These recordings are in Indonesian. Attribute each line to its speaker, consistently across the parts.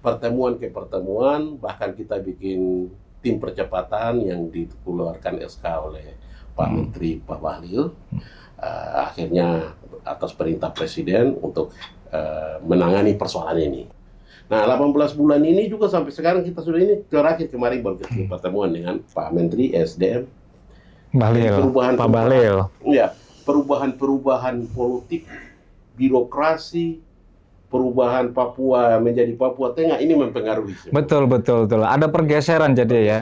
Speaker 1: pertemuan ke pertemuan, bahkan kita bikin tim percepatan yang dikeluarkan SK oleh Pak Menteri Pak Bahlil. Akhirnya atas perintah Presiden untuk menangani persoalan ini. Nah, 18 bulan ini juga sampai sekarang kita sudah ini terakhir kemarin baru pertemuan dengan Pak Menteri SDM
Speaker 2: Bahlil, Pak Bahlil.
Speaker 1: Ya, perubahan politik, birokrasi, perubahan Papua menjadi Papua Tengah ini mempengaruhi.
Speaker 2: Betul. Ada pergeseran jadi ya.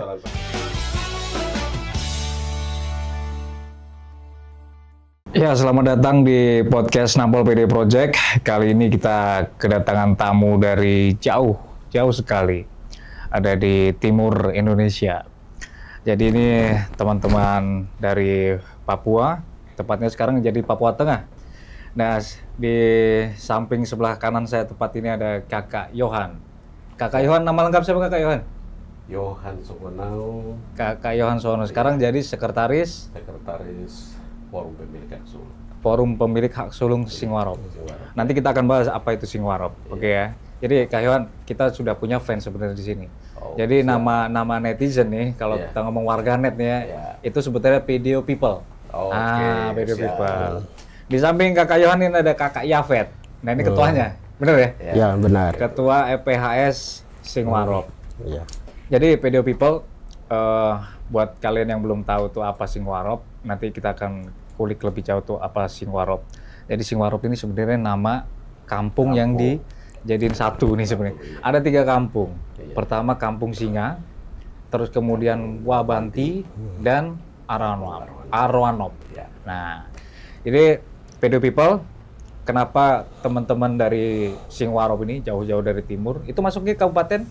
Speaker 2: Ya, selamat datang di podcast Nampol PD Project. Kali ini kita kedatangan tamu dari jauh sekali. Ada di timur Indonesia. Jadi ini teman-teman dari Papua, tepatnya sekarang jadi Papua Tengah. Nah, di samping sebelah kanan saya tepat ini ada Kakak Yohan. Kakak Yohan, nama lengkap siapa Kakak Yohan?
Speaker 1: Yohan Sokonau.
Speaker 2: Kakak Yohan Sokonau sekarang jadi sekretaris
Speaker 1: Forum Pemilik Hak Sulung.
Speaker 2: Forum Pemilik Hak Sulung Singwarop. Nanti kita akan bahas apa itu Singwarop, oke ya. Jadi Kak Yohan, kita sudah punya fans sebenarnya di sini. Jadi nama netizen nih, kalau kita ngomong warganet nih ya, itu sebetulnya Video People. Video People. Di samping Kakak Yohan ini ada Kakak Yafet. Nah ini ketuanya, benar ya?
Speaker 3: Ya benar.
Speaker 2: Ketua EPHS Singwarop.
Speaker 3: Iya.
Speaker 2: Jadi Video People, buat kalian yang belum tahu tuh apa Singwarop, nanti kita akan kulik lebih jauh tuh apa Singwarop. Jadi Singwarop ini sebenarnya nama kampung yang dijadiin satu nih sebenarnya. Ada 3 kampung. Pertama Kampung Singa, terus kemudian Wabanti dan Aroanop. Nah, ini Video People, kenapa teman-teman dari Singwarop ini jauh-jauh dari timur, itu masuknya Kabupaten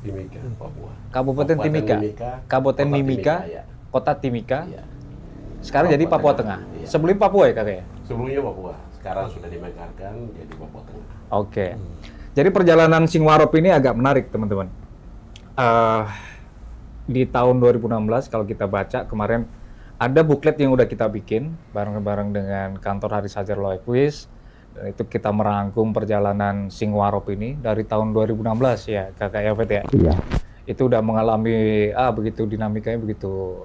Speaker 1: Timika, Papua.
Speaker 2: Kabupaten Timika, Kabupaten Mimika, Kota Timika. Sekarang jadi Papua Tengah. Sebelum Papua ya kakak ya?
Speaker 1: Sebelumnya Papua, sekarang sudah dimekarkan jadi Papua Tengah.
Speaker 2: Oke. Jadi perjalanan Singwarop ini agak menarik teman-teman. Di tahun 2016 kalau kita baca kemarin ada buklet yang udah kita bikin bareng-bareng dengan kantor Haris Hajar Loekwis, dan itu kita merangkum perjalanan Singwarop ini dari tahun 2016 ya kakak Yafet ya.
Speaker 3: Iya.
Speaker 2: Itu udah mengalami begitu dinamikanya begitu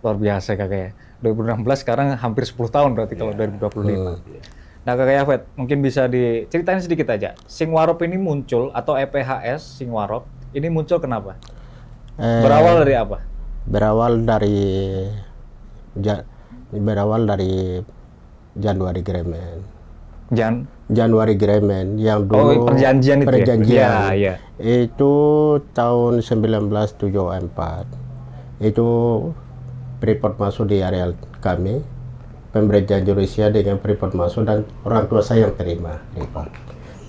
Speaker 2: luar biasa kakak ya. 2016 sekarang hampir 10 tahun berarti kalau 2025. Nah kakak Yafet mungkin bisa diceritain sedikit aja. Singwarop ini muncul atau EPHS Singwarop ini muncul kenapa? Berawal dari apa?
Speaker 3: Berawal dari Januari Agreement. Januari Agreement yang dulu
Speaker 2: perjanjian itu ya?
Speaker 3: Itu tahun 1974. Itu Freeport masuk di area kami, pemberjanjian Indonesia dengan Freeport masuk dan orang tua saya yang terima Freeport.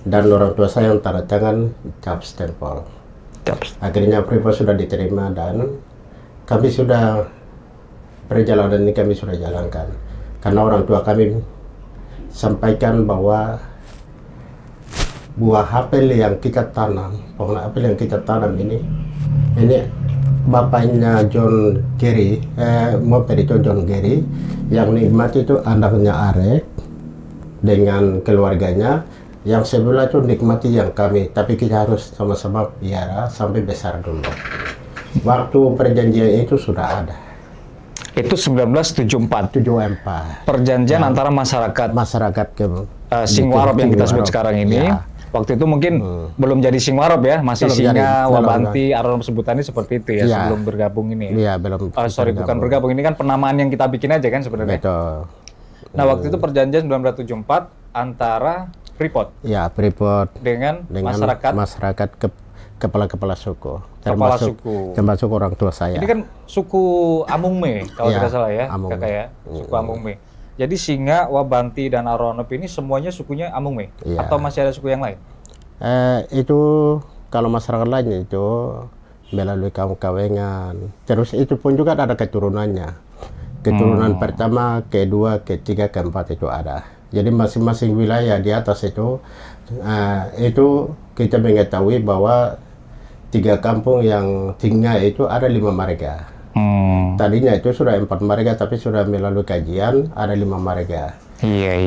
Speaker 3: Dan orang tua saya yang tanda tangan cap stempel. Akhirnya Freeport sudah diterima dan kami sudah perjalanan ini kami sudah jalankan. Karena orang tua kami sampaikan bahwa buah apel yang kita tanam, pohon apel yang kita tanam ini bapaknya John Kerry, itu John Kerry yang nikmati itu anaknya Arek dengan keluarganya, yang sebelah itu nikmati yang kami, tapi kita harus sama-sama piara sampai besar dulu. Waktu perjanjian itu sudah ada.
Speaker 2: Itu 1974. Perjanjian antara masyarakat Singwarop yang kita sebut sekarang ini. Ya. Waktu itu mungkin belum jadi Singwarop ya, masih Singa, Wabanti, Aroanop sebutannya seperti itu ya, sebelum bergabung ini.
Speaker 3: Iya, belum.
Speaker 2: Bukan bergabung, ini kan penamaan yang kita bikin aja kan sebenarnya.
Speaker 3: Betul.
Speaker 2: Nah, waktu itu perjanjian 1974 antara Freeport.
Speaker 3: Ya, Freeport
Speaker 2: dengan
Speaker 3: masyarakat kepala suku.
Speaker 2: Termasuk
Speaker 3: orang tua saya.
Speaker 2: Ini kan suku Amungme kalau tidak salah ya, kakak ya, suku Amungme. Jadi Singa, Wabanti, dan Aroanop ini semuanya sukunya Amungme? Atau masih ada suku yang lain?
Speaker 3: Itu kalau masyarakat lain itu melalui kawengan. Terus itu pun juga ada keturunannya. Keturunan pertama, kedua, ketiga, keempat itu ada. Jadi masing-masing wilayah di atas itu kita mengetahui bahwa 3 kampung yang tinggal itu ada 5 marga. Tadinya itu sudah 4 marga, tapi sudah melalui kajian ada 5 marga.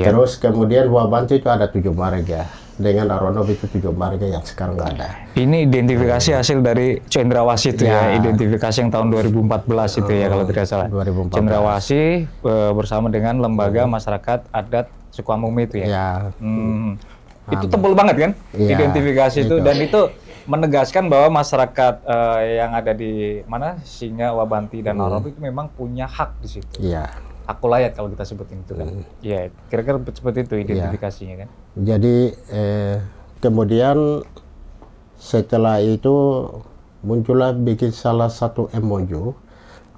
Speaker 3: Terus kemudian Wabanti itu ada 7 marga. dengan Aronow itu 7 marga yang sekarang nggak ada.
Speaker 2: Ini identifikasi hasil dari Cendrawasih itu ya, identifikasi yang tahun 2014 itu ya kalau tidak salah.
Speaker 3: 2014.
Speaker 2: Cendrawasih bersama dengan Lembaga Masyarakat Adat Sukuamumi itu ya.
Speaker 3: Ya.
Speaker 2: Itu tebal banget kan identifikasi itu, dan itu menegaskan bahwa masyarakat yang ada di mana Singa, Wabanti dan Aronow itu memang punya hak di situ.
Speaker 3: Iya.
Speaker 2: Hak ulayat kalau kita sebutin itu kan. Iya, kira-kira seperti itu identifikasinya kan.
Speaker 3: Jadi kemudian setelah itu muncullah bikin salah satu MOU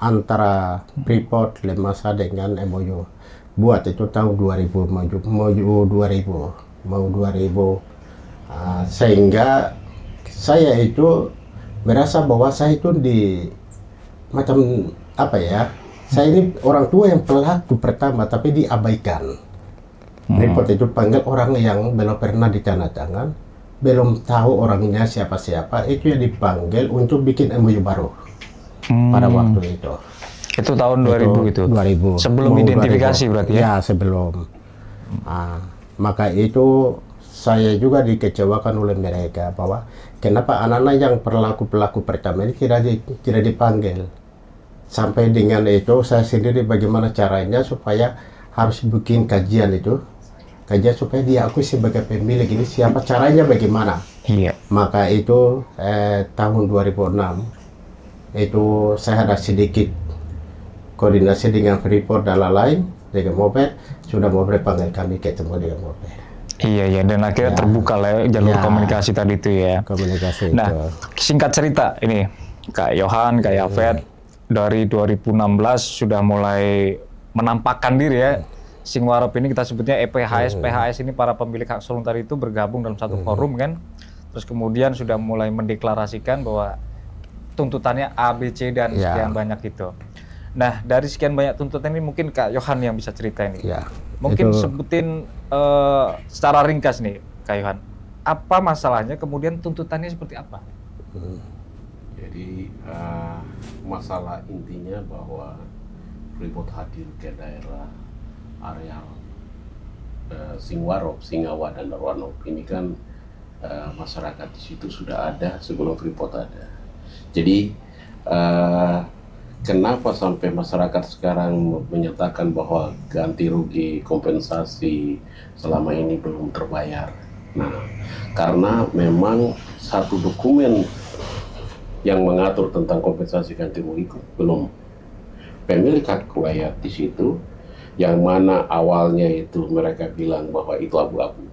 Speaker 3: antara Freeport Lemasa dengan MOU. Buat itu tahun 2000, MOU 2000. Sehingga saya itu merasa bahwa saya itu macam apa ya? Saya ini orang tua yang pelaku pertama tapi diabaikan. Freeport itu panggil orang yang belum pernah ditandatangan, belum tahu orangnya siapa-siapa, itu yang dipanggil untuk bikin MOU baru pada waktu itu.
Speaker 2: Itu tahun 2000 itu?
Speaker 3: 2000.
Speaker 2: Sebelum identifikasi 2000. Berarti ya?
Speaker 3: Ya, sebelum. Maka itu saya juga dikecewakan oleh mereka bahwa kenapa anak-anak yang pelaku pertama ini tidak dipanggil. Sampai dengan itu saya sendiri bagaimana caranya supaya harus bikin kajian supaya diakui sebagai pemilik ini, siapa caranya bagaimana.
Speaker 2: Iya.
Speaker 3: Maka itu tahun 2006 itu saya ada sedikit koordinasi dengan Freeport dan lain-lain dengan Moped, sudah Moped panggil kami ketemu dengan Moped.
Speaker 2: Iya, dan akhirnya terbuka lah jalur komunikasi tadi itu ya.
Speaker 3: Komunikasi
Speaker 2: nah,
Speaker 3: itu.
Speaker 2: Singkat cerita ini, Kak Yohan, Kak Yafet, dari 2016 sudah mulai menampakkan diri ya. Singwarop ini kita sebutnya EPHS, PHS ini para pemilik hak sulung tadi itu bergabung dalam satu forum kan. Terus kemudian sudah mulai mendeklarasikan bahwa tuntutannya A, B, C dan sekian banyak itu. Nah, dari sekian banyak tuntutan ini mungkin Kak Yohan yang bisa cerita ini.
Speaker 3: Ya,
Speaker 2: mungkin sebutin secara ringkas nih, Kak Yohan. Apa masalahnya, kemudian tuntutannya seperti apa?
Speaker 1: Jadi masalah intinya bahwa Freeport hadir ke daerah areal Singwarop, Singawa dan Aronow ini kan masyarakat di situ sudah ada sebelum Freeport ada. Jadi kenapa sampai masyarakat sekarang menyatakan bahwa ganti rugi kompensasi selama ini belum terbayar? Nah, karena memang satu dokumen yang mengatur tentang kompensasi ganti rugi belum. Pemilik hak ulayat di situ, yang mana awalnya itu mereka bilang bahwa itu abu-abu,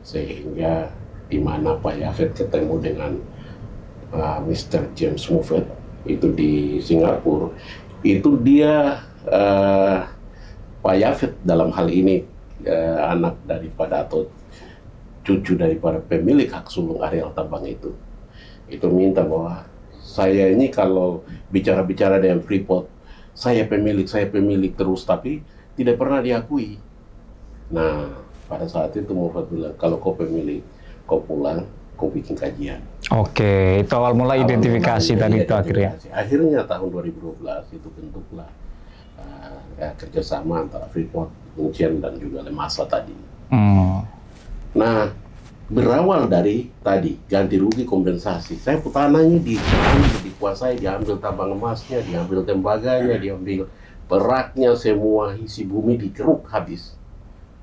Speaker 1: sehingga di mana Pak Yafet ketemu dengan Mr. James Moffett itu di Singapura, itu dia Pak Yafet dalam hal ini anak daripada atau cucu daripada pemilik hak sulung areal tambang itu minta bahwa saya ini kalau bicara-bicara dengan Freeport, saya pemilik terus, tapi tidak pernah diakui. Nah, pada saat itu Moffett bilang, kalau kau pemilik, kau pulang, kau bikin kajian.
Speaker 2: Oke, itu awal mula identifikasi tadi itu akhirnya.
Speaker 1: Akhirnya tahun 2012 itu bentuklah kerjasama antara Freeport, Mungkin dan juga Lemasa tadi. Nah, berawal dari tadi ganti rugi kompensasi. Saya tanahnya dikuasai, diambil tambang emasnya, diambil tembaganya, diambil peraknya, semua isi bumi dikeruk habis.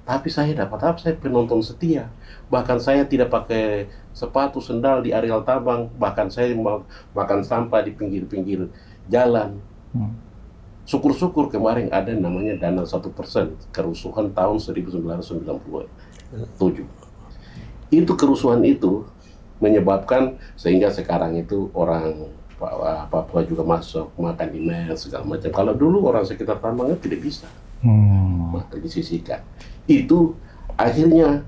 Speaker 1: Tapi saya dapat apa? Saya penonton setia. Bahkan saya tidak pakai sepatu sendal di areal tambang. Bahkan saya makan sampah di pinggir-pinggir jalan. Syukur-syukur kemarin ada namanya dana 1% kerusuhan tahun 1997. Itu kerusuhan itu menyebabkan sehingga sekarang itu orang Papua juga masuk makan di mes segala macam. Kalau dulu orang sekitar tambangnya tidak bisa, maka disisihkan. Itu akhirnya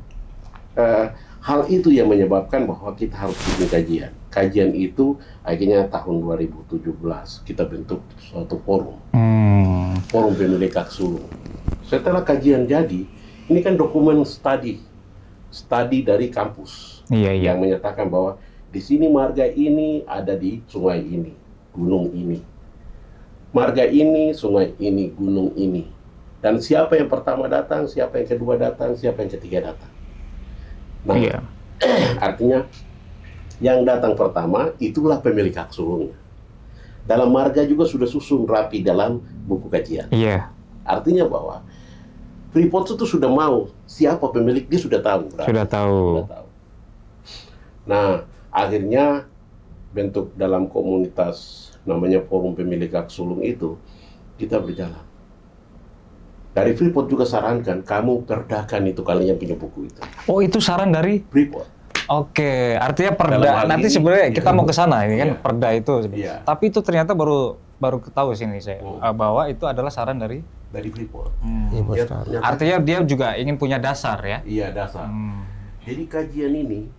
Speaker 1: hal itu yang menyebabkan bahwa kita harus bikin kajian. Kajian itu akhirnya tahun 2017 kita bentuk suatu forum, forum pemilik hak sulung. Setelah kajian jadi, ini kan dokumen studi dari kampus yang menyatakan bahwa di sini marga ini ada di sungai ini, gunung ini. Marga ini, sungai ini, gunung ini. Dan siapa yang pertama datang, siapa yang kedua datang, siapa yang ketiga datang. Nah,
Speaker 2: Iya.
Speaker 1: artinya yang datang pertama itulah pemilik hak sulungnya. Dalam marga juga sudah susun rapi dalam buku kajian.
Speaker 2: Iya.
Speaker 1: Artinya bahwa Freeport itu sudah mau siapa pemilik, dia sudah tahu. berarti.
Speaker 2: Sudah tahu.
Speaker 1: Sudah tahu. Nah, akhirnya bentuk dalam komunitas namanya Forum Pemilik Hak Sulung itu kita berjalan. Dari Freeport juga sarankan kamu perdakan itu kalian punya buku itu.
Speaker 2: Oh, itu saran dari
Speaker 1: Freeport.
Speaker 2: Oke, artinya
Speaker 1: Dalam
Speaker 2: perda
Speaker 1: hal
Speaker 2: nanti
Speaker 1: ini,
Speaker 2: sebenarnya
Speaker 1: iya.
Speaker 2: kita mau ke sana ini kan
Speaker 1: Iya.
Speaker 2: perda itu.
Speaker 1: Iya.
Speaker 2: Tapi itu ternyata baru ketahui sini saya
Speaker 1: Oh.
Speaker 2: bahwa itu adalah saran dari
Speaker 1: Dari Freeport.
Speaker 3: Ibu
Speaker 1: Dia
Speaker 3: Star.
Speaker 1: ternyata-
Speaker 2: artinya dia juga ingin punya dasar ya.
Speaker 1: Iya, dasar.
Speaker 2: Hmm.
Speaker 1: Jadi kajian ini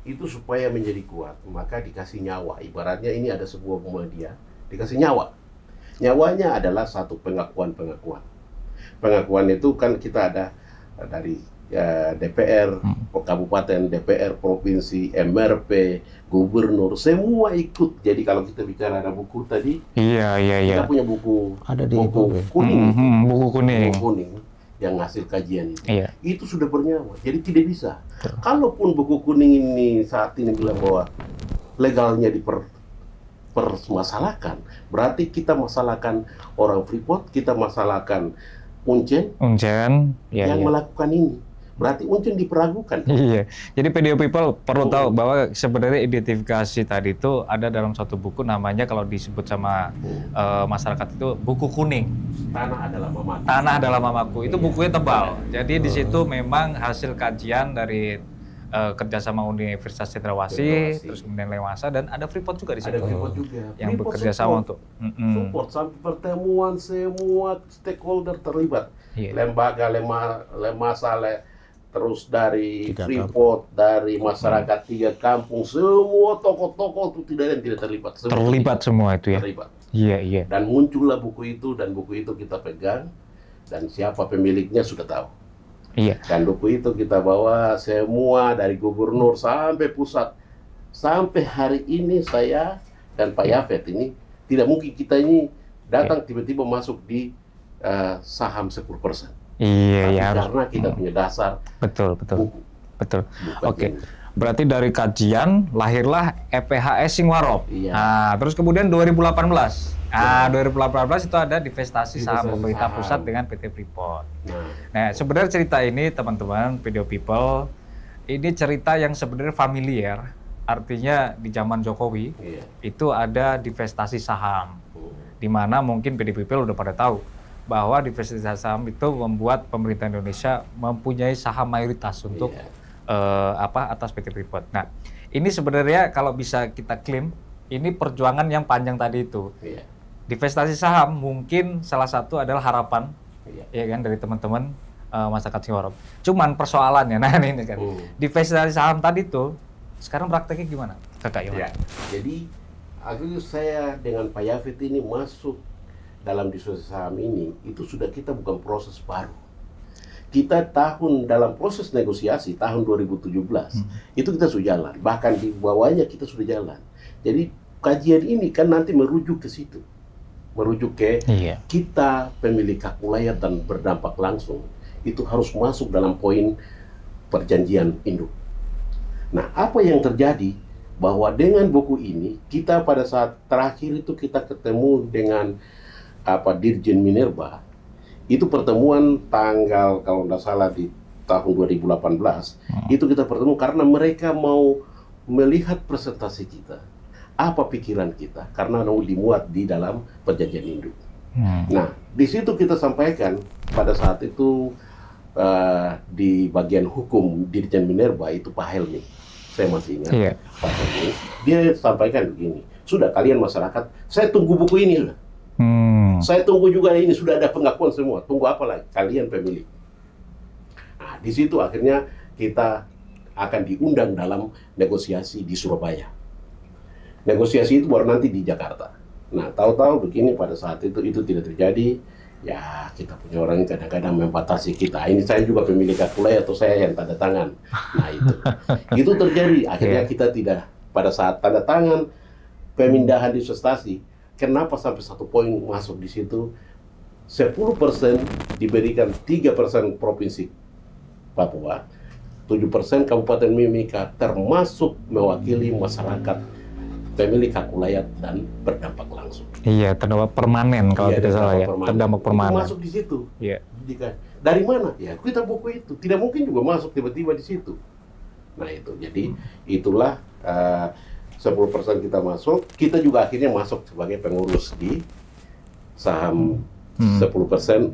Speaker 1: itu supaya menjadi kuat, maka dikasih nyawa. Ibaratnya ini ada sebuah media, dikasih nyawa. Nyawanya adalah satu pengakuan-pengakuan. Pengakuan itu kan kita ada dari DPR, kabupaten, DPR, provinsi, MRP, gubernur, semua ikut. Jadi kalau kita bicara ada buku tadi,
Speaker 2: Iya.
Speaker 1: kita punya buku
Speaker 3: Ada di
Speaker 1: buku
Speaker 3: buku.
Speaker 1: kuning,
Speaker 2: Buku kuning.
Speaker 1: buku kuning yang hasil kajian itu.
Speaker 2: Iya.
Speaker 1: Itu sudah bernyawa, jadi tidak bisa. Kalaupun buku kuning ini saat ini bilang bahwa legalnya dipermasalahkan, berarti kita masalahkan orang Freeport, kita masalahkan Uncen
Speaker 2: Uncen, ya,
Speaker 1: yang
Speaker 2: iya.
Speaker 1: melakukan ini. Berarti Uncen diperagukan.
Speaker 2: Iya, jadi PDO People perlu tahu bahwa sebenarnya identifikasi tadi itu ada dalam satu buku namanya kalau disebut sama masyarakat itu buku kuning.
Speaker 1: Tanah adalah mamaku.
Speaker 2: Tanah adalah mamaku. Itu bukunya tebal. Jadi di situ memang hasil kajian dari kerjasama Universitas Cendrawasih,
Speaker 1: Cendrawasih.
Speaker 2: terus kemudian Lewasa dan ada Freeport juga di situ.
Speaker 1: Ada Freeport juga.
Speaker 2: Yang
Speaker 1: Freeport
Speaker 2: bekerja sama
Speaker 1: support.
Speaker 2: untuk
Speaker 1: Support sampai pertemuan semua stakeholder terlibat.
Speaker 2: Iya.
Speaker 1: Lembaga, lemasa, terus dari
Speaker 3: Tiga
Speaker 1: Freeport, dari masyarakat 3 kampung, semua tokoh-tokoh itu tidak ada yang tidak terlibat. Semua
Speaker 2: terlibat semua itu ya.
Speaker 1: terlibat.
Speaker 2: Iya.
Speaker 1: Dan muncullah buku itu, dan buku itu kita pegang, dan siapa pemiliknya sudah tahu.
Speaker 2: Iya.
Speaker 1: Dan buku itu kita bawa semua dari gubernur sampai pusat. Sampai hari ini saya dan Pak Yafet ini, tidak mungkin kita ini datang tiba-tiba masuk di saham 10%.
Speaker 2: Iya,
Speaker 1: Tapi
Speaker 2: ya harus.
Speaker 1: karena kita punya dasar
Speaker 2: Betul.
Speaker 1: buku.
Speaker 2: Betul.
Speaker 1: bukan
Speaker 2: Oke.
Speaker 1: ini.
Speaker 2: Berarti dari kajian lahirlah EPHS Singwarop.
Speaker 1: Iya.
Speaker 2: Nah, terus kemudian 2018. Nah, 2018 itu ada divestasi saham
Speaker 1: Divestasi
Speaker 2: pemerintah
Speaker 1: saham.
Speaker 2: pusat dengan PT Freeport.
Speaker 1: Nah,
Speaker 2: Nah, sebenarnya cerita ini teman-teman PDO People ini cerita yang sebenarnya familiar. Artinya di zaman Jokowi
Speaker 1: iya.
Speaker 2: itu ada divestasi saham.
Speaker 1: Oh,
Speaker 2: Di mana mungkin PDO People udah pada tahu bahwa divestasi saham itu membuat pemerintah Indonesia mempunyai saham mayoritas untuk
Speaker 1: iya.
Speaker 2: atas PT Freeport. Nah, ini sebenarnya kalau bisa kita klaim ini perjuangan yang panjang tadi itu.
Speaker 1: Iya.
Speaker 2: Divestasi saham mungkin salah satu adalah harapan
Speaker 1: Iya.
Speaker 2: ya kan dari teman-teman masyarakat Singwarop. Cuman persoalannya nah ini kan. Divestasi saham tadi itu sekarang prakteknya gimana? Kakak Yohan?
Speaker 1: Ya. Jadi akhirnya saya dengan Pak Yafet ini masuk dalam diskusi saham ini, itu sudah kita bukan proses baru. Kita dalam proses negosiasi tahun 2017 itu kita sudah jalan, bahkan di bawahnya kita sudah jalan. Jadi kajian ini kan nanti merujuk ke situ, merujuk ke
Speaker 2: Iya.
Speaker 1: kita pemilik hak wilayah dan berdampak langsung itu harus masuk dalam poin perjanjian induk. Nah, apa yang terjadi bahwa dengan buku ini kita pada saat terakhir itu kita ketemu dengan Dirjen Minerba. Itu pertemuan tanggal kalau tidak salah di tahun 2018. Itu kita bertemu karena mereka mau melihat presentasi kita. Apa pikiran kita? Karena mau dimuat di dalam perjanjian induk. Nah, di situ kita sampaikan pada saat itu di bagian hukum Dirjen Minerba itu Pak Helmi. Saya masih ingat.
Speaker 2: Iya.
Speaker 1: Pak Helmi. Dia sampaikan begini. Sudah kalian masyarakat, saya tunggu buku ini sudah. Saya tunggu juga ini, sudah ada pengakuan semua. Tunggu apa lagi? Kalian pemilik. Nah, di situ akhirnya kita akan diundang dalam negosiasi di Surabaya. Negosiasi itu baru nanti di Jakarta. Nah, tahu-tahu begini pada saat itu tidak terjadi. Ya, kita punya orang yang kadang-kadang membatasi kita. Ini saya juga pemilik hak wilayah atau saya yang tanda tangan. Nah, itu terjadi. Akhirnya kita tidak pada saat tanda tangan pemindahan divestasi. Kenapa sampai 1 poin masuk di situ? 10% diberikan 3% provinsi Papua, 7% Kabupaten Mimika termasuk mewakili masyarakat pemilik hak wilayah dan berdampak langsung.
Speaker 2: Iya, terdampak permanen kalau tidak salah ya. Terdampak permanen.
Speaker 1: Itu masuk di situ.
Speaker 2: Iya.
Speaker 1: Dari mana? Ya kita buku itu. Tidak mungkin juga masuk tiba-tiba di situ. Nah itu, jadi itulah 10% kita masuk. Kita juga akhirnya masuk sebagai pengurus di saham 10%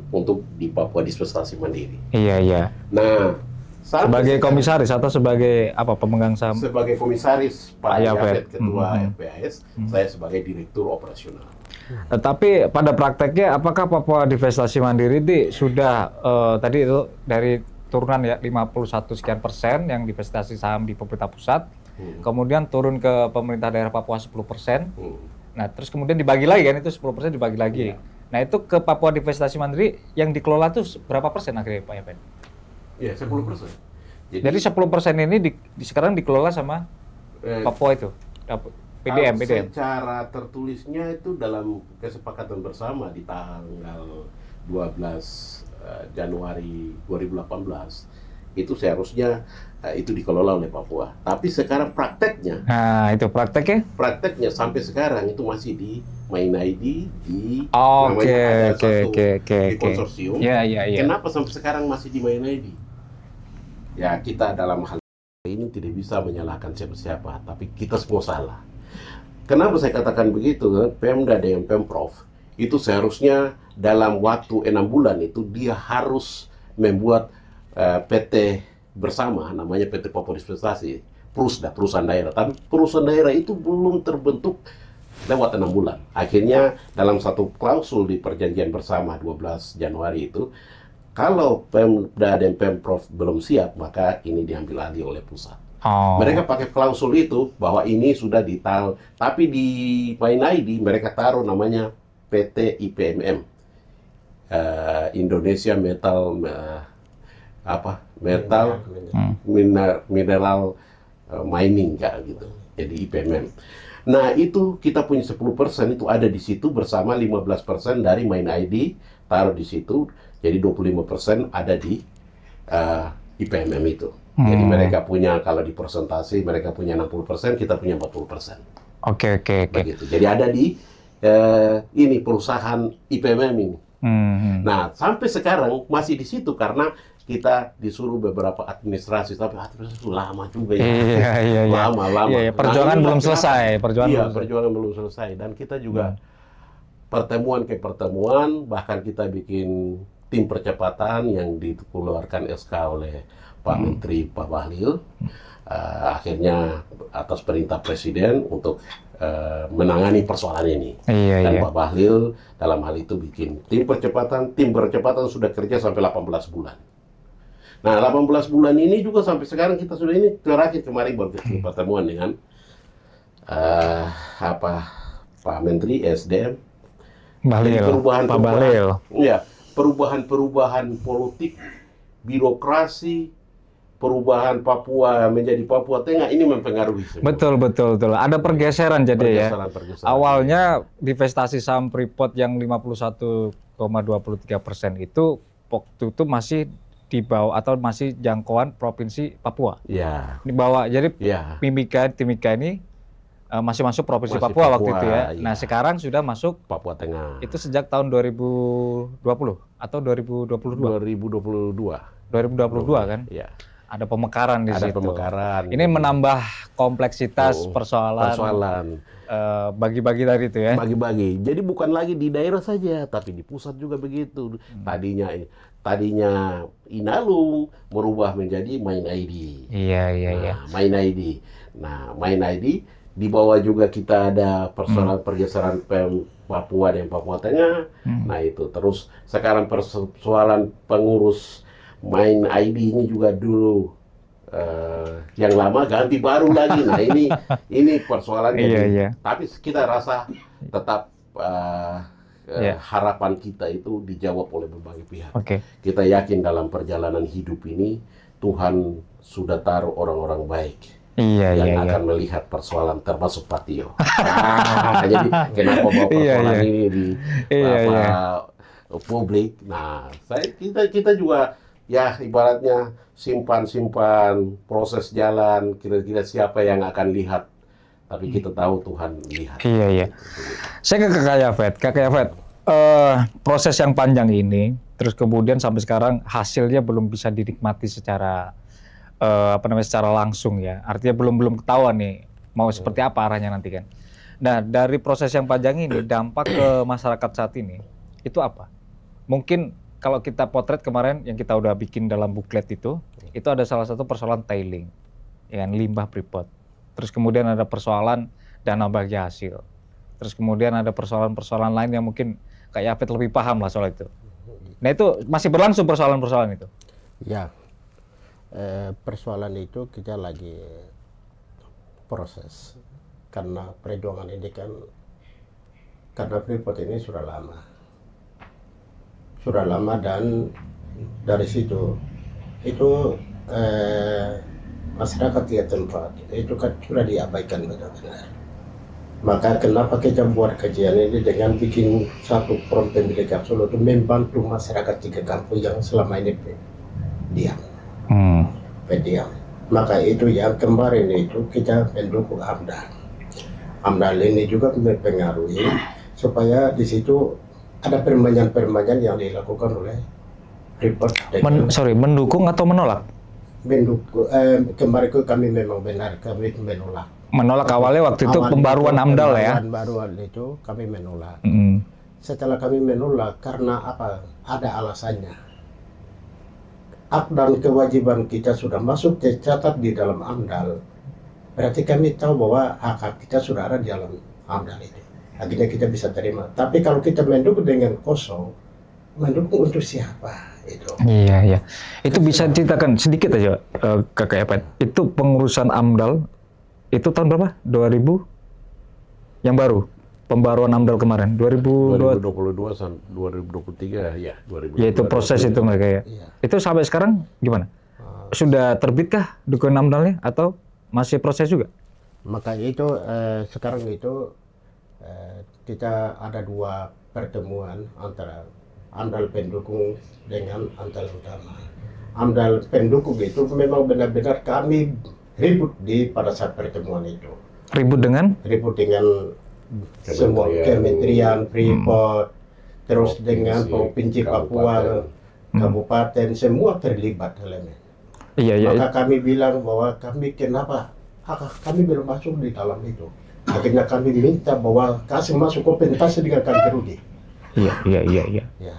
Speaker 1: untuk di Papua Dispensasi Mandiri.
Speaker 2: Iya, iya.
Speaker 1: Nah,
Speaker 2: sebagai komisaris atau sebagai apa pemegang saham?
Speaker 1: Sebagai komisaris Pak Yafet, Ketua FPAS, saya sebagai direktur operasional.
Speaker 2: Tapi pada prakteknya, apakah Papua Divestasi Mandiri ini sudah tadi itu dari turunan ya 51 sekian persen yang divestasi saham di pemerintah pusat, kemudian turun ke pemerintah daerah Papua 10%, nah terus kemudian dibagi lagi kan itu 10% dibagi lagi. Nah itu ke Papua Divestasi Mandiri yang dikelola tuh berapa persen akhirnya Pak Yafet?
Speaker 1: Ya 10%.
Speaker 2: Jadi 10% ini sekarang dikelola sama Papua itu, PDM.
Speaker 1: Secara tertulisnya itu dalam kesepakatan bersama di tanggal 12 Januari 2018 itu seharusnya itu dikelola oleh Papua. Tapi sekarang prakteknya,
Speaker 2: nah itu prakteknya
Speaker 1: sampai sekarang itu masih di Main ID di
Speaker 2: di
Speaker 1: konsorsium.
Speaker 2: Ya.
Speaker 1: Kenapa sampai sekarang masih di Main ID? Ya kita dalam hal ini tidak bisa menyalahkan siapa-siapa, tapi kita semua salah. Kenapa saya katakan begitu? Pemda dengan Pemprov itu seharusnya dalam waktu 6 bulan itu dia harus membuat PT bersama, namanya PT Papua Dispensasi, Prusda, perusahaan daerah. Tapi perusahaan daerah itu belum terbentuk lewat 6 bulan. Akhirnya dalam satu klausul di perjanjian bersama 12 Januari itu, kalau Pemda dan Pemprov belum siap, maka ini diambil alih oleh pusat. Mereka pakai klausul itu bahwa ini sudah ditaruh, tapi di Main ID mereka taruh namanya PT IPMM, Indonesia Metal Mineral Mining kayak gitu. Jadi IPMM. Nah itu kita punya 10% itu ada di situ bersama 15% dari Main ID taruh di situ. Jadi 25% ada di IPMM itu. Jadi mereka punya, kalau di persentase mereka punya 60%, kita punya 40%.
Speaker 2: Oke.
Speaker 1: Begitu. Jadi ada di ini perusahaan IPMM ini. Nah sampai sekarang masih di situ karena kita disuruh beberapa administrasi, tapi administrasi itu lama juga ya.
Speaker 2: Iya.
Speaker 1: Lama.
Speaker 2: Iya, perjuangan belum selesai.
Speaker 1: Perjuangan belum selesai. Dan kita juga pertemuan ke pertemuan, bahkan kita bikin tim percepatan yang dikeluarkan SK oleh Pak Menteri Pak Bahlil. Akhirnya atas perintah Presiden untuk menangani persoalan ini. Dan Pak Bahlil dalam hal itu bikin tim percepatan. Tim percepatan sudah kerja sampai 18 bulan. Nah 18 bulan ini juga sampai sekarang kita sudah ini terakhir kemarin baru pertemuan dengan Pak Menteri SDM.
Speaker 2: Pak Bahlil.
Speaker 1: Ya, perubahan politik, birokrasi, perubahan Papua menjadi Papua Tengah ini mempengaruhi semua.
Speaker 2: Betul. Ada pergeseran jadi
Speaker 1: pergeseran.
Speaker 2: Awalnya divestasi saham Freeport yang 51,23% itu waktu itu masih di bawah atau masih jangkauan provinsi Papua.
Speaker 1: Ya.
Speaker 2: Di bawah. Jadi Timika ini masih masuk provinsi Papua waktu itu ya. Nah, sekarang sudah masuk
Speaker 1: Papua Tengah.
Speaker 2: Itu sejak tahun 2020 atau 2022? 2022 kan?
Speaker 1: Iya.
Speaker 2: Ada pemekaran di situ.
Speaker 1: Ada pemekaran.
Speaker 2: Ini menambah kompleksitas persoalan bagi-bagi tadi itu ya.
Speaker 1: Bagi-bagi. Jadi bukan lagi di daerah saja, tapi di pusat juga begitu. Tadinya Inalum merubah menjadi Main ID.
Speaker 2: Iya.
Speaker 1: Main ID. Nah, Main ID di bawah juga kita ada persoalan pergeseran Papua dan Papua Tengah. Nah itu terus sekarang persoalan pengurus Main ID ini juga dulu yang lama ganti baru lagi. Nah ini persoalan. Tapi kita rasa tetap harapan kita itu dijawab oleh berbagai pihak. Kita yakin dalam perjalanan hidup ini Tuhan sudah taruh orang-orang baik. Yang akan melihat persoalan termasuk Pak Tio. Jadi kenapa bawa persoalan ini di publik? Nah, kita juga ya ibaratnya simpan proses jalan, kira-kira siapa yang akan lihat. Tapi kita tahu Tuhan lihat.
Speaker 2: Iya, iya. Saya ke Kak Yafet. Kak Yafet, proses yang panjang ini, terus kemudian sampai sekarang hasilnya belum bisa dinikmati secara secara langsung ya. Artinya belum ketahuan nih mau seperti apa arahnya nanti kan. Nah, dari proses yang panjang ini, dampak ke masyarakat saat ini itu apa? Mungkin kalau kita potret kemarin yang kita udah bikin dalam buklet itu ada salah satu persoalan tailing, ya kan, limbah Freeport. Terus kemudian ada persoalan dana bagi hasil. Terus kemudian ada persoalan-persoalan lain yang mungkin Kak Yafet lebih paham lah soal itu. Nah itu masih berlangsung persoalan-persoalan itu?
Speaker 3: Ya, persoalan itu kita lagi proses. Karena perjuangan ini kan, karena Freeport ini sudah lama. Sudah lama dan dari situ, itu masyarakat tiap tempat, itu kan sudah diabaikan benar-benar. Maka kenapa kita buat kajian ini dengan bikin satu front pemilik Solo itu membantu masyarakat tiga kampung yang selama ini diam. Pendiam. Maka itu yang kemarin itu kita mendukung AMDAL. AMDAL ini juga mempengaruhi supaya di situ ada permainan-permainan yang dilakukan oleh Freeport.
Speaker 2: Mendukung atau menolak?
Speaker 3: Mendukung. Kemarin kami memang benar, kami menolak.
Speaker 2: Menolak awalnya waktu itu pembaruan AMDAL ya?
Speaker 3: Pembaruan itu kami menolak. Setelah kami menolak karena apa? Ada alasannya. Hak dan kewajiban kita sudah masuk tercatat di dalam AMDAL. Berarti kami tahu bahwa hak kita sudah ada di dalam AMDAL itu. Akhirnya kita bisa terima. Tapi kalau kita mendukung dengan kosong, mendukung untuk siapa? Itu.
Speaker 2: Iya, iya. Itu bisa ceritakan sedikit aja, Kak Yafet. Itu pengurusan AMDAL, itu tahun berapa? 2000? Yang baru? Pembaruan AMDAL kemarin?
Speaker 1: 2022 sampai 2023 ya. 2022,
Speaker 2: ya itu proses itu mereka ya. Iya. Itu sampai sekarang gimana? Sudah terbitkah dokumen AMDAL-nya atau masih proses juga?
Speaker 3: Maka itu sekarang itu kita ada dua pertemuan antara AMDAL pendukung dengan AMDAL utama. AMDAL pendukung itu memang benar-benar kami ribut pada saat pertemuan itu.
Speaker 2: Ribut dengan?
Speaker 3: Ribut dengan semua kementerian Freeport, terus dengan provinsi Papua, kabupaten, semua terlibat elemen.
Speaker 2: Iya, iya.
Speaker 3: Maka kami bilang bahwa kami kenapa kami belum masuk di dalam itu. Akhirnya kami minta bahwa kasih masuk kompensasi dengan ganti rugi.
Speaker 2: Iya.
Speaker 3: Ya.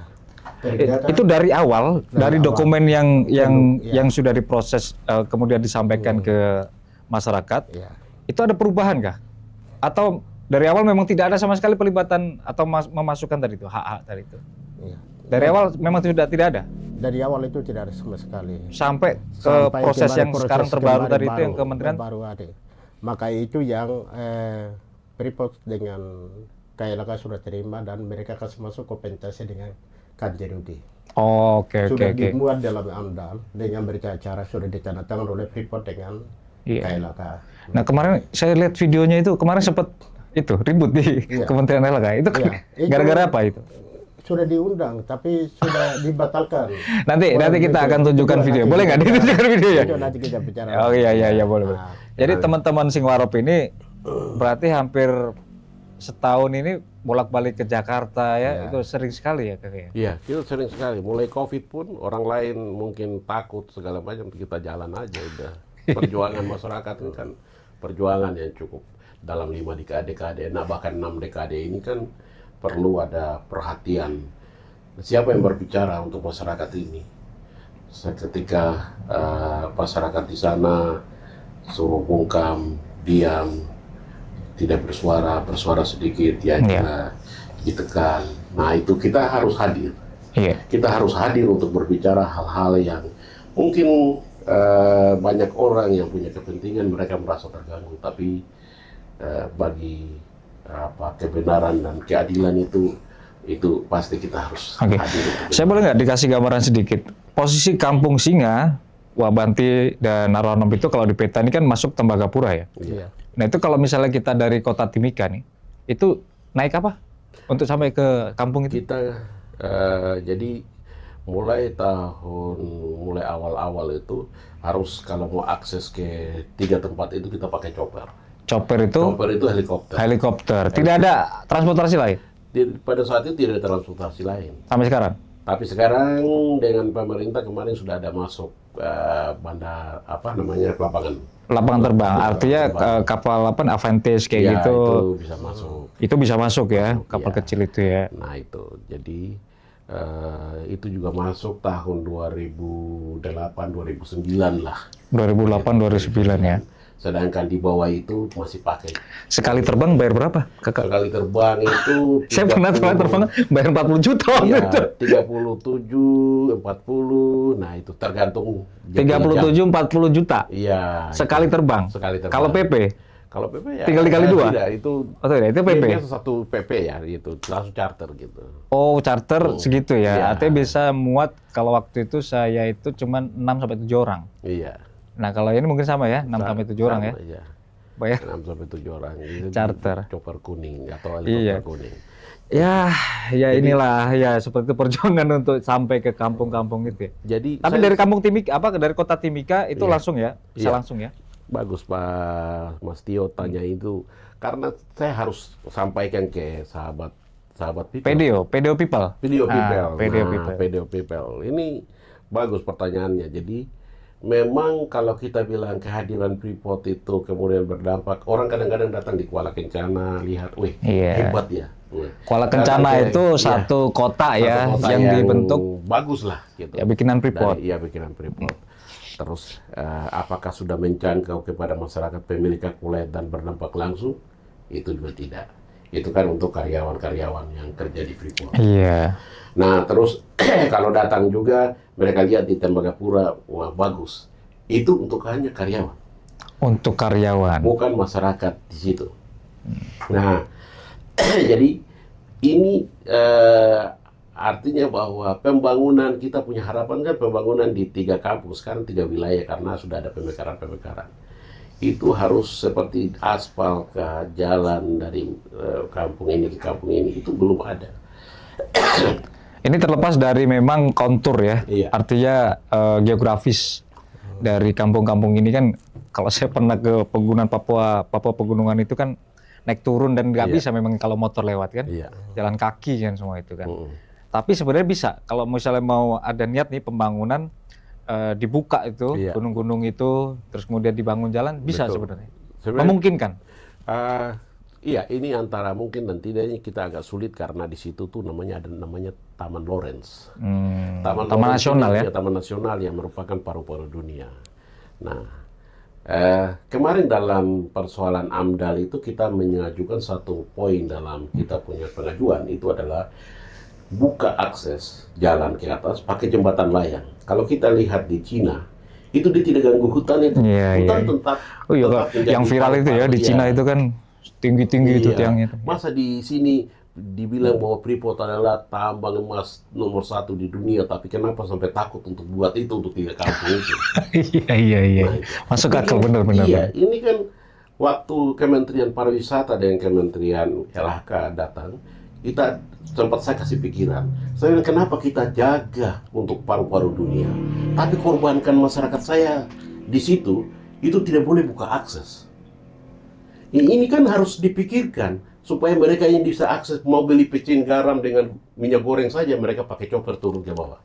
Speaker 2: Itu dari awal, dari dokumen yang sudah diproses kemudian disampaikan ke masyarakat. Ya. Itu ada perubahan kah? Atau dari awal memang tidak ada sama sekali pelibatan atau memasukkan tadi itu hak-hak tadi itu? Ya. Dari awal memang sudah tidak ada. Dari awal itu tidak ada sama sekali. Sampai proses yang sekarang terbaru tadi itu yang kementerian baru ada. Maka itu yang Freeport dengan KLK sudah terima dan mereka kasih masuk kompensasi dengan ganti rugi. Oke. Sudah dimuat dalam AMDAL dengan berita acara sudah ditandatangani oleh Freeport dengan KLK. Nah kemarin saya lihat videonya itu kemarin sempat itu ribut di Kementerian LK. Itu gara-gara apa itu? Sudah diundang tapi sudah dibatalkan. nanti kita akan tunjukkan video. Boleh nggak ditunjukkan videonya? Nanti kita bicara. Oh iya boleh. Jadi teman-teman Singwarop ini berarti hampir setahun ini bolak-balik ke Jakarta ya, itu sering sekali ya kakek?
Speaker 1: Iya, itu sering sekali. Mulai COVID pun orang lain mungkin takut segala macam, kita jalan aja udah. Perjuangan masyarakat ini kan perjuangan yang cukup dalam 5 dekade, nah bahkan 6 dekade ini kan perlu ada perhatian. Siapa yang berbicara untuk masyarakat ini? Ketika masyarakat di sana suruh bungkam, diam, tidak bersuara sedikit, ya juga ditekan. Nah itu kita harus hadir. Kita harus hadir untuk berbicara hal-hal yang mungkin banyak orang yang punya kepentingan, mereka merasa terganggu. Tapi bagi kebenaran dan keadilan itu pasti kita harus hadir.
Speaker 2: Saya boleh nggak dikasih gambaran sedikit? Posisi Kampung Singa, Wabanti dan Naronom itu kalau di peta ini kan masuk Tembagapura ya? Iya. Nah itu kalau misalnya kita dari kota Timika nih, itu naik apa untuk sampai ke kampung itu?
Speaker 1: Kita jadi mulai awal-awal itu harus kalau mau akses ke 3 tempat itu kita pakai chopper.
Speaker 2: Chopper itu
Speaker 1: helikopter.
Speaker 2: Helikopter. Tidak ada transportasi lain
Speaker 1: Pada saat itu tidak ada transportasi lain.
Speaker 2: sampai sekarang.
Speaker 1: Tapi sekarang dengan pemerintah kemarin sudah ada masuk bandar
Speaker 2: Lapangan terbang. Artinya kapal Avantis kayak
Speaker 1: ya,
Speaker 2: gitu.
Speaker 1: itu bisa masuk.
Speaker 2: Itu bisa masuk ya, kapal
Speaker 1: ya.
Speaker 2: kecil itu ya.
Speaker 1: Nah itu, jadi itu juga masuk tahun 2008-2009 lah.
Speaker 2: 2008-2009 ya.
Speaker 1: Sedangkan di bawah itu masih pakai.
Speaker 2: Sekali terbang bayar berapa, Kakak?
Speaker 1: Sekali terbang itu
Speaker 2: Saya pernah terbang bayar 40 juta.
Speaker 1: Iya, 37, 40. Nah, itu tergantung
Speaker 2: 37-40 juta.
Speaker 1: Iya.
Speaker 2: Sekali terbang.
Speaker 1: Sekali terbang.
Speaker 2: Kalau PP?
Speaker 1: Kalau PP ya
Speaker 2: tinggal dikali 2?
Speaker 1: Tidak, itu
Speaker 2: itu PP.
Speaker 1: biasa satu PP ya, gitu. Langsung charter gitu.
Speaker 2: Oh, charter segitu ya.
Speaker 1: Iya.
Speaker 2: Artinya bisa muat, kalau waktu itu saya itu cuma 6-7 orang.
Speaker 1: Iya.
Speaker 2: Nah, kalau ini mungkin sama ya, 6-7 orang ya.
Speaker 1: Iya.
Speaker 2: Bayar
Speaker 1: 6-7 orang. Itu
Speaker 2: charter.
Speaker 1: Chopper kuning atau helikopter kuning.
Speaker 2: Ya inilah ya seperti perjuangan untuk sampai ke kampung-kampung itu ya.
Speaker 1: Jadi
Speaker 2: Tapi dari kampung Timika dari kota Timika itu
Speaker 1: Iya.
Speaker 2: langsung ya, bisa
Speaker 1: Iya.
Speaker 2: langsung ya.
Speaker 1: Bagus Pak Mas Tio tanya itu karena saya harus sampaikan ke sahabat people.
Speaker 2: PDO People.
Speaker 1: PDO People. Ini bagus pertanyaannya. Jadi memang kalau kita bilang kehadiran Freeport itu kemudian berdampak, orang kadang-kadang datang di Kuala Kencana lihat, wih
Speaker 2: Iya.
Speaker 1: hebat ya.
Speaker 2: Kuala Kencana itu satu kota ya
Speaker 1: Satu kota
Speaker 2: yang dibentuk
Speaker 1: bagus lah gitu.
Speaker 2: ya bikinan Freeport.
Speaker 1: Bikinan Freeport. Terus apakah sudah menjangkau kepada masyarakat pemilik kulit dan berdampak langsung? Itu juga tidak. Itu kan untuk karyawan-karyawan yang kerja di Freeport.
Speaker 2: Iya.
Speaker 1: Nah terus kalau datang juga mereka lihat di Tembagapura, wah bagus. Itu untuk hanya karyawan.
Speaker 2: Untuk karyawan.
Speaker 1: Bukan masyarakat di situ. Nah jadi ini artinya bahwa pembangunan kita punya harapan kan pembangunan di 3 kampus, sekarang 3 wilayah karena sudah ada pemekaran. Itu harus seperti aspal ke jalan dari kampung ini ke kampung ini, itu belum ada.
Speaker 2: Ini terlepas dari memang kontur ya,
Speaker 1: Iya.
Speaker 2: artinya geografis dari kampung-kampung ini kan. Kalau saya pernah ke pegunungan Papua pegunungan itu kan naik turun dan nggak
Speaker 1: Iya.
Speaker 2: bisa memang kalau motor lewat kan,
Speaker 1: Iya.
Speaker 2: jalan kaki kan semua itu kan. Tapi sebenarnya bisa kalau misalnya mau ada niat nih pembangunan dibuka itu
Speaker 1: Iya.
Speaker 2: gunung-gunung itu, terus kemudian dibangun jalan bisa
Speaker 1: Betul.
Speaker 2: sebenarnya.
Speaker 1: Sebenarnya-
Speaker 2: Memungkinkan.
Speaker 1: Iya, ini antara mungkin dan tidaknya kita agak sulit karena di situ tuh namanya Taman Lawrence.
Speaker 2: Taman
Speaker 1: Lawrence
Speaker 2: nasional
Speaker 1: ini,
Speaker 2: ya.
Speaker 1: Taman nasional yang merupakan paru-paru dunia. Nah, kemarin dalam persoalan AMDAL itu kita mengajukan satu poin dalam kita punya pengajuan, itu adalah buka akses jalan ke atas pakai jembatan layang. Kalau kita lihat di Cina, itu dia tidak ganggu hutan itu.
Speaker 2: Iya,
Speaker 1: Hutan
Speaker 2: iya.
Speaker 1: tetap.
Speaker 2: Oh iya,
Speaker 1: tetap
Speaker 2: Kak.
Speaker 1: menjadi
Speaker 2: Yang viral itu ya di
Speaker 1: iya.
Speaker 2: Cina itu kan tinggi-tinggi itu
Speaker 1: Iya.
Speaker 2: tiangnya.
Speaker 1: Masa di sini dibilang bahwa Freeport adalah tambang emas nomor 1 di dunia, tapi kenapa sampai takut untuk buat itu untuk 3 kampung itu?
Speaker 2: Iya.
Speaker 1: Nah, itu.
Speaker 2: Masuk akal benar-benar.
Speaker 1: Iya, ini kan waktu Kementerian Pariwisata dan Kementerian LHK datang, kita sempat saya kasih pikiran. Saya bilang, kenapa kita jaga untuk paru-paru dunia, tapi korbankan masyarakat saya di situ, itu tidak boleh buka akses. Ini kan harus dipikirkan supaya mereka yang bisa akses mau beli pecin garam dengan minyak goreng saja mereka pakai chopper turun ke bawah.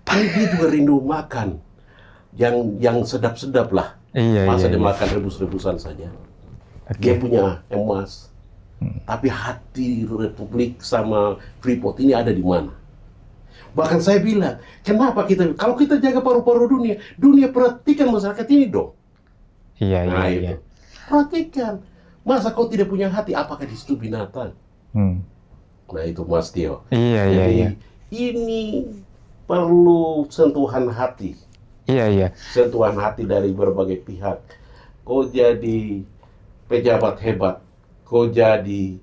Speaker 1: Tapi dia juga rindu makan yang sedap-sedap lah.
Speaker 2: Iya,
Speaker 1: Masa
Speaker 2: iya,
Speaker 1: dia
Speaker 2: iya.
Speaker 1: makan rebus-rebusan saja.
Speaker 2: Oke.
Speaker 1: Dia punya emas. Tapi hati Republik sama Freeport ini ada di mana? Bahkan saya bilang, kenapa kalau kita jaga paru-paru dunia perhatikan masyarakat ini dong.
Speaker 2: Iya.
Speaker 1: Itu. Perhatikan. Masa kau tidak punya hati? Apakah di situ binatang? Nah itu Mas Tio.
Speaker 2: Iya.
Speaker 1: Jadi ini perlu sentuhan hati.
Speaker 2: Iya.
Speaker 1: Sentuhan hati dari berbagai pihak. Kau jadi pejabat hebat, kau jadi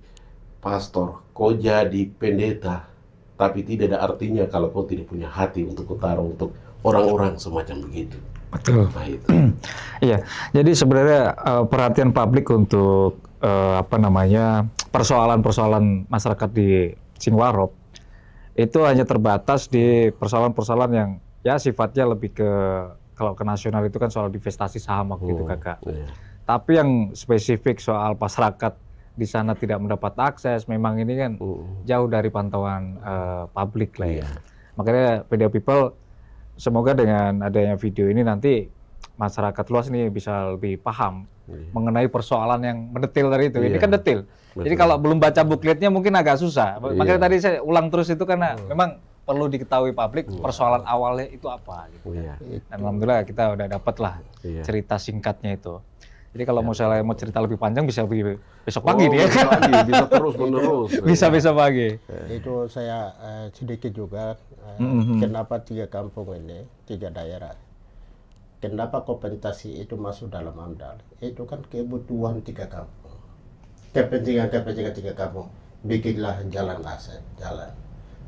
Speaker 1: pastor, kau jadi pendeta, tapi tidak ada artinya kalau kau tidak punya hati untuk utara untuk orang-orang semacam begitu.
Speaker 2: Betul.
Speaker 1: Nah itu.
Speaker 2: Iya. Jadi sebenarnya perhatian publik untuk persoalan-persoalan masyarakat di Singwarop itu hanya terbatas di persoalan-persoalan yang ya sifatnya lebih ke, kalau ke nasional itu kan soal divestasi saham waktu itu Kakak.
Speaker 1: Iya.
Speaker 2: Tapi yang spesifik soal masyarakat di sana tidak mendapat akses, memang ini kan jauh dari pantauan publik lah ya.
Speaker 1: Iya.
Speaker 2: Makanya PDO People semoga dengan adanya video ini nanti masyarakat luas nih bisa lebih paham mengenai persoalan yang mendetail dari itu. Ini
Speaker 1: Iya.
Speaker 2: kan detail. Jadi kalau belum baca bukletnya mungkin agak susah. Makanya tadi saya ulang terus itu karena memang perlu diketahui publik persoalan awalnya itu apa gitu.
Speaker 1: Iya.
Speaker 2: Dan alhamdulillah kita udah dapat lah cerita singkatnya itu. Jadi kalau misalnya mau cerita lebih panjang bisa besok pagi nih ya.
Speaker 1: Besok pagi, bisa terus menerus.
Speaker 2: Bisa besok pagi.
Speaker 3: Itu saya sedikit juga kenapa 3 kampung ini, 3 daerah. Kenapa kompensasi itu masuk dalam AMDAL? Itu kan kebutuhan 3 kampung. Kepentingan 3 kampung. Bikinlah jalan aset, jalan.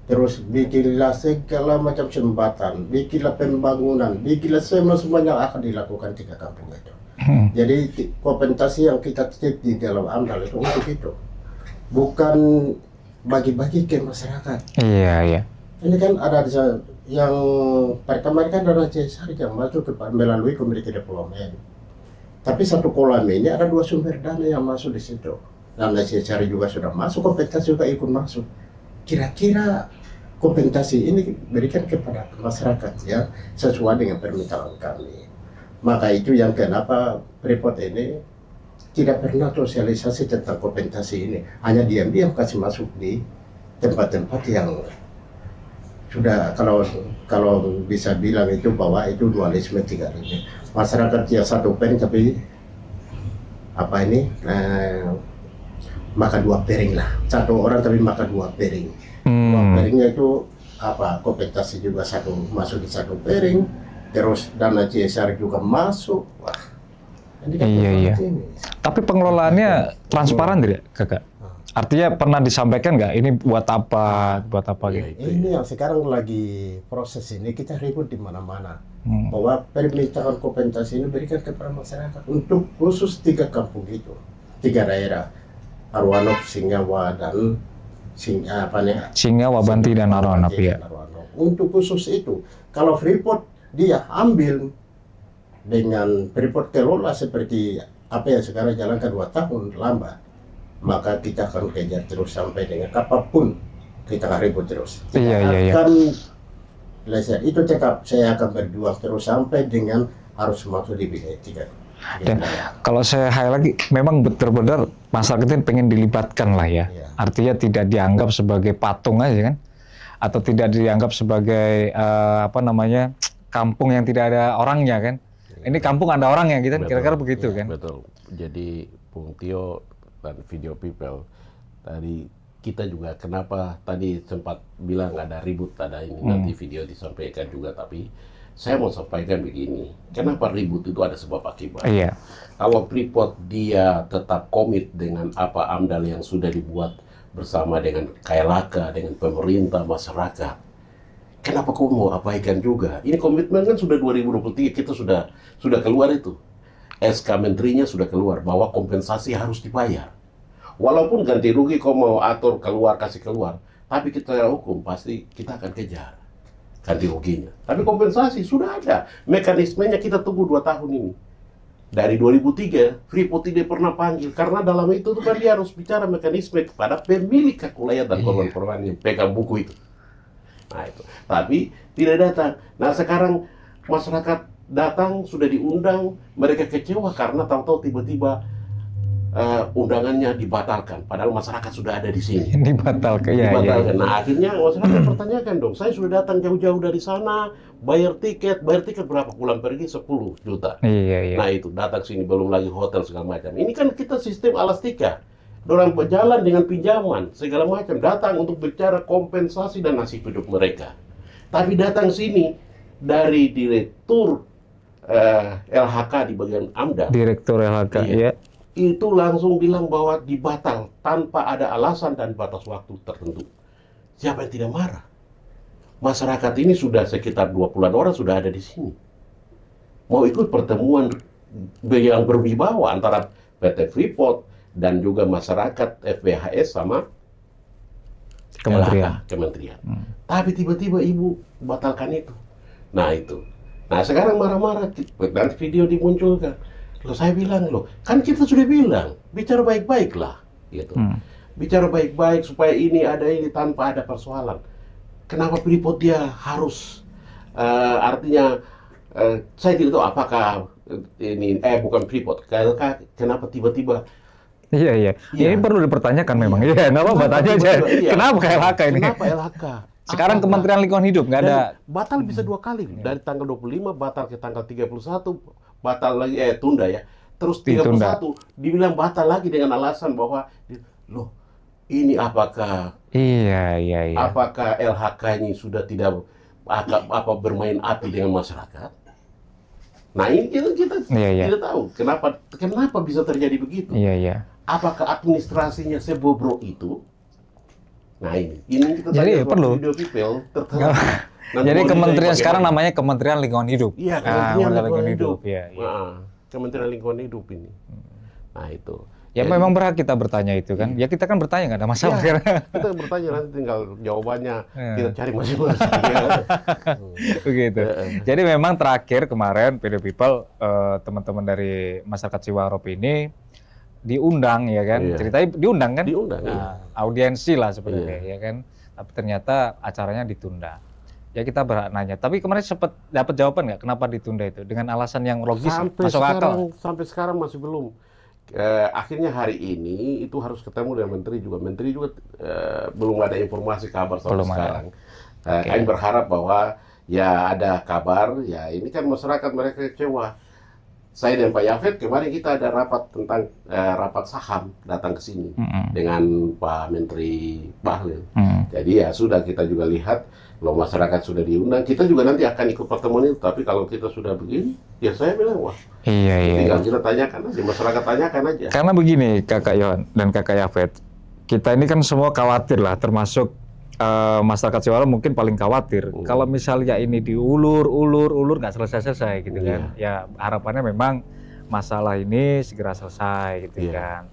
Speaker 3: Terus bikinlah segala macam jembatan, bikinlah pembangunan, bikinlah semuanya akan dilakukan 3 kampung itu. Jadi kompensasi yang kita titip di dalam AMDAL itu untuk itu, bukan bagi-bagi ke masyarakat.
Speaker 2: Iya, iya.
Speaker 3: Ini kan ada yang pertama kan dana CSR yang masuk melalui Community Development. Tapi satu kolam ini ada 2 sumber dana yang masuk di situ. Dana CSR juga sudah masuk, kompensasi juga ikut masuk. Kira-kira kompensasi ini berikan kepada masyarakat ya sesuai dengan permintaan kami. Maka itu yang kenapa Freeport ini tidak pernah sosialisasi tentang kompensasi ini. Hanya diam-diam kasih masuk di tempat-tempat yang sudah kalau bisa bilang itu bahwa itu dualisme 3 ini. Masyarakat yang 1 piring tapi apa ini makan 2 piring lah. 1 orang tapi makan 2 piring. 2 piringnya itu apa kompensasi juga masuk di 1 piring. Terus dana CSR juga masuk. Wah, ini kan
Speaker 2: iya.
Speaker 3: ini.
Speaker 2: Tapi pengelolaannya transparan tidak, Kakak? Artinya pernah disampaikan nggak ini buat apa gitu?
Speaker 3: Ini yang sekarang lagi proses ini kita ribut di mana-mana bahwa permintaan kompensasi ini berikan kepada masyarakat untuk khusus 3 kampung itu, 3 daerah, Arwanop, Singawa dan
Speaker 2: Singawa, Banti dan Arwanop ya.
Speaker 3: Untuk khusus itu, kalau Freeport dia ambil dengan Freeport kelola seperti apa yang sekarang jalankan 2 tahun lambat, maka kita akan kejar terus sampai dengan kapanpun kita akan ribut terus.
Speaker 2: Iya.
Speaker 3: Akan leser itu cekap saya akan berjuang terus sampai dengan harus masuk di BD 3.
Speaker 2: Dan kalau saya highlight lagi, memang benar-benar masyarakat ini pengen dilibatkan lah ya. Artinya tidak dianggap sebagai patung aja kan, atau tidak dianggap sebagai kampung yang tidak ada orangnya kan. Ini kampung ada orangnya gitu, kira-kira begitu kan.
Speaker 1: Betul. Jadi Bung Tio dan Video People tadi kita juga kenapa tadi sempat bilang ada ribut, ada ini nanti video disampaikan juga, tapi saya mau sampaikan begini, kenapa ribut itu ada sebab akibat.
Speaker 2: Iya.
Speaker 1: Kalau Freeport dia tetap komit dengan apa AMDAL yang sudah dibuat bersama dengan KLHK, dengan pemerintah, masyarakat, kenapa kau mau abaikan juga? Ini komitmen kan sudah 2023, kita sudah keluar itu. SK Menterinya sudah keluar bahwa kompensasi harus dibayar. Walaupun ganti rugi kau mau atur keluar, kasih keluar, tapi kita hukum pasti kita akan kejar ganti ruginya. Tapi kompensasi sudah ada. Mekanismenya kita tunggu 2 tahun ini. Dari 2003, Freeport tidak pernah panggil. Karena dalam itu kan dia harus bicara mekanisme kepada pemilik hak wilayah dan korban-korban yang pegang buku itu. Nah itu. Tapi tidak datang. Nah sekarang masyarakat datang, sudah diundang, mereka kecewa karena tahu-tahu tiba-tiba undangannya dibatalkan. Padahal masyarakat sudah ada di sini.
Speaker 2: Dibatalkan. Ya.
Speaker 1: Nah akhirnya masyarakat pertanyakan dong, saya sudah datang jauh-jauh dari sana, bayar tiket berapa pulang pergi 10 juta.
Speaker 2: Iya.
Speaker 1: Nah itu datang sini belum lagi hotel segala macam. Ini kan kita sistem elastika. Orang berjalan dengan pinjaman segala macam, datang untuk bicara kompensasi dan nasib hidup mereka. Tapi datang sini dari direktur LHK di bagian AMDAL.
Speaker 2: Direktur LHK, ya.
Speaker 1: Itu langsung bilang bahwa dibatal tanpa ada alasan dan batas waktu tertentu. Siapa yang tidak marah? Masyarakat ini sudah sekitar 20-an orang sudah ada di sini. Mau ikut pertemuan yang berwibawa antara PT Freeport dan juga masyarakat FBHS sama
Speaker 2: Kementerian.
Speaker 1: Kementerian. Tapi tiba-tiba ibu batalkan itu. Nah itu. Nah sekarang marah-marah, nanti video dimunculkan. Loh saya bilang, loh kan kita sudah bilang, bicara baik-baik lah. Gitu. Bicara baik-baik supaya ini tanpa ada persoalan. Kenapa Freeport dia harus, artinya, saya tidak tahu apakah ini, bukan Freeport, kenapa tiba-tiba.
Speaker 2: Iya. Ini perlu dipertanyakan memang. Iya, nggak apa-apa, tanya aja. Kenapa LHK ini?
Speaker 1: Kenapa LHK?
Speaker 2: Sekarang Kementerian Lingkungan Hidup nggak ada.
Speaker 1: Batal bisa 2 kali. Dari tanggal 25 batal ke tanggal 31, batal lagi, tunda ya. Terus 31 dibilang batal lagi dengan alasan bahwa, loh ini apakah apakah LHK ini sudah tidak bermain api dengan masyarakat? Nah ini kita tidak tahu kenapa bisa terjadi begitu. Apakah administrasinya sebobrok itu? Nah ini kita
Speaker 2: jadi perlu
Speaker 1: video people
Speaker 2: jadi kementerian sekarang namanya Kementerian Lingkungan Hidup.
Speaker 1: Iya, Kementerian Lingkungan Hidup.
Speaker 2: Iya.
Speaker 1: Kementerian Lingkungan Hidup ini. Nah itu.
Speaker 2: Ya jadi, memang berhak kita bertanya itu kan. Ya kita kan bertanya, nggak ada masalah.
Speaker 1: Ya, kita bertanya, nanti tinggal jawabannya kita cari masing-masing.
Speaker 2: Begitu. Jadi memang terakhir kemarin Video People, teman-teman dari masyarakat Ciwarop ini diundang ya kan. Ceritanya diundang kan?
Speaker 1: Diundang.
Speaker 2: Audiensi lah sebenarnya ya kan. Tapi ternyata acaranya ditunda. Ya kita nanya. Tapi kemarin sempat dapat jawaban nggak kenapa ditunda itu dengan alasan yang logis masuk akal?
Speaker 1: Sampai sekarang masih belum. Akhirnya hari ini itu harus ketemu dengan Menteri juga. Menteri juga belum ada informasi kabar sampai sekarang. Kami berharap bahwa ya ada kabar. Ya ini kan masyarakat mereka kecewa. Saya dan Pak Yafet kemarin kita ada rapat tentang rapat saham datang ke sini dengan Pak Menteri Bahlil. Jadi ya sudah kita juga lihat kalau masyarakat sudah diundang, kita juga nanti akan ikut pertemuan itu. Tapi kalau kita sudah begini, ya saya bilang wah. Tinggal kita tanyakan aja, masyarakat tanyakan aja.
Speaker 2: Karena begini Kakak Yon dan Kakak Yafet, kita ini kan semua khawatir lah, termasuk masyarakat Ciwarop mungkin paling khawatir. Kalau misalnya ini diulur nggak selesai-selesai gitu kan. Ya harapannya memang masalah ini segera selesai gitu kan.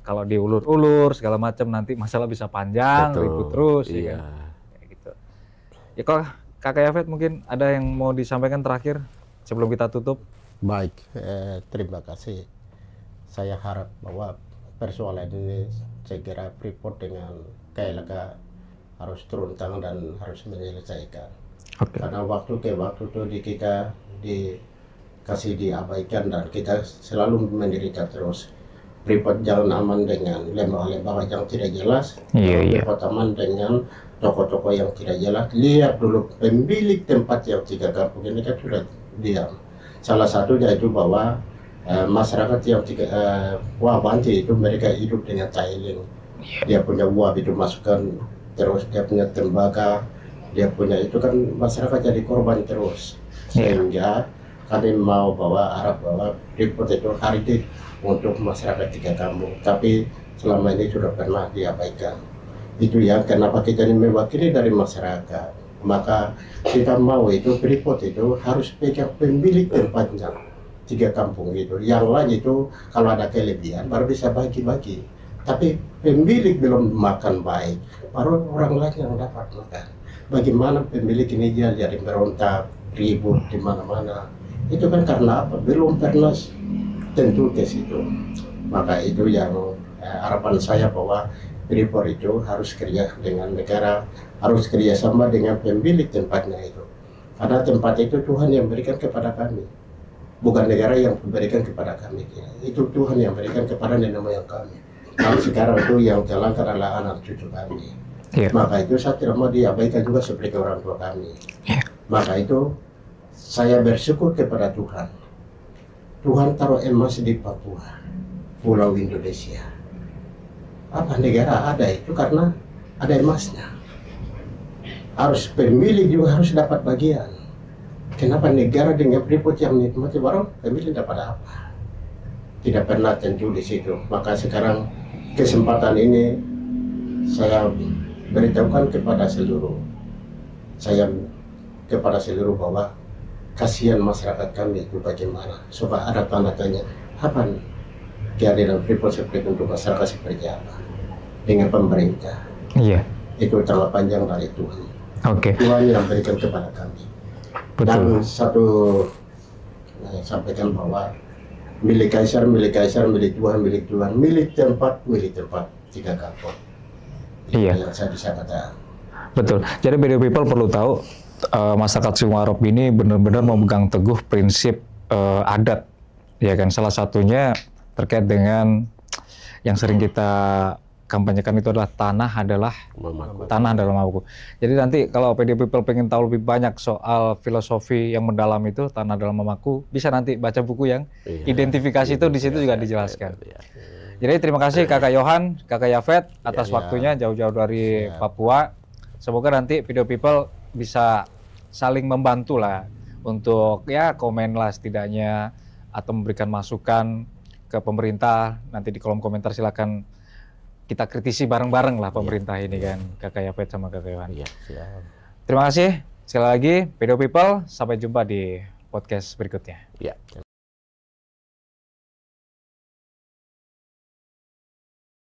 Speaker 2: Kalau diulur-ulur segala macam nanti masalah bisa panjang, ribut terus ya kan. Kayak gitu. Ya kok Kakak Yafet mungkin ada yang mau disampaikan terakhir sebelum kita tutup?
Speaker 3: Baik, terima kasih. Saya harap bahwa persoalan ini segera Freeport dengan KLHK harus turun tangan dan harus menyelesaikan. Karena waktu ke waktu itu kita dikasih diabaikan dan kita selalu menderita terus. Freeport jalan aman dengan lembaga-lembaga yang tidak jelas, Freeport aman dengan toko-toko yang tidak jelas. Lihat dulu pemilik tempat yang 3 kampung ini kan sudah diam. Salah satunya itu bahwa masyarakat yang Banti itu mereka hidup dengan tiling. Dia punya uap itu masukkan terus, dia punya tembaga, dia punya itu kan masyarakat jadi korban terus. Sehingga kami mau harap bahwa Freeport itu hari ini untuk masyarakat 3 kampung, tapi selama ini sudah pernah diabaikan. Itu yang kenapa kita ini mewakili dari masyarakat. Maka kita mau itu Freeport itu harus pegang pemilik tempatnya 3 kampung itu. Yang lain itu kalau ada kelebihan baru bisa bagi-bagi. Tapi pemilik belum makan baik, baru orang lain yang dapat makan. Bagaimana pemilik ini dia jadi berontak, ribut di mana-mana. Itu kan karena apa? Belum pernah tentu ke situ. Maka itu yang harapan saya bahwa Freeport itu harus kerja dengan negara, harus kerjasama dengan pemilik tempatnya itu. Karena tempat itu Tuhan yang berikan kepada kami, bukan negara yang memberikan kepada kami. Itu Tuhan yang berikan kepada nenek moyang kami. Nah, sekarang itu yang jalan adalah anak cucu kami. Maka itu saya tidak mau diabaikan juga seperti orang tua kami. Maka itu saya bersyukur kepada Tuhan. Tuhan taruh emas di Papua, Pulau Indonesia. Apa negara ada itu karena ada emasnya. Harus pemilik juga harus dapat bagian. Kenapa negara dengan Freeport yang nikmati baru pemilik dapat apa? Tidak pernah tentu di situ. Maka sekarang kesempatan ini saya beritahukan kepada seluruh bahwa kasihan masyarakat kami itu bagaimana. Coba ada tanda tanya, apa kehadiran Freeport seperti untuk masyarakat seperti apa dengan pemerintah. itu telah panjang dari Tuhan.
Speaker 2: Oke.
Speaker 3: Tuhan yang berikan kepada kami.
Speaker 2: Betul.
Speaker 3: Dan satu sampaikan bahwa milik Kaisar, milik Kaisar, milik Tuhan, milik tempat, tiga kantor.
Speaker 2: Iya.
Speaker 3: Yang saya bisa katakan.
Speaker 2: Betul. Jadi BDO People perlu tahu masyarakat Singwarop ini benar-benar memegang teguh prinsip adat, ya kan. Salah satunya terkait dengan yang sering kita kampanyekan itu adalah tanah adalah mamaku. Jadi nanti kalau BDO People pengen tahu lebih banyak soal filosofi yang mendalam itu tanah adalah mamaku, bisa nanti baca buku yang identifikasi itu di situ juga dijelaskan. Jadi terima kasih Kakak Yohan, Kakak Yafet atas waktunya jauh-jauh dari Papua. Semoga nanti BDO People bisa saling membantu lah untuk ya komen lah setidaknya atau memberikan masukan ke pemerintah. Nanti di kolom komentar silakan kita kritisi bareng-bareng lah pemerintah ini kan, Kakak Yafet sama Kakak Yohan. Terima kasih sekali lagi BDO People, sampai jumpa di podcast berikutnya.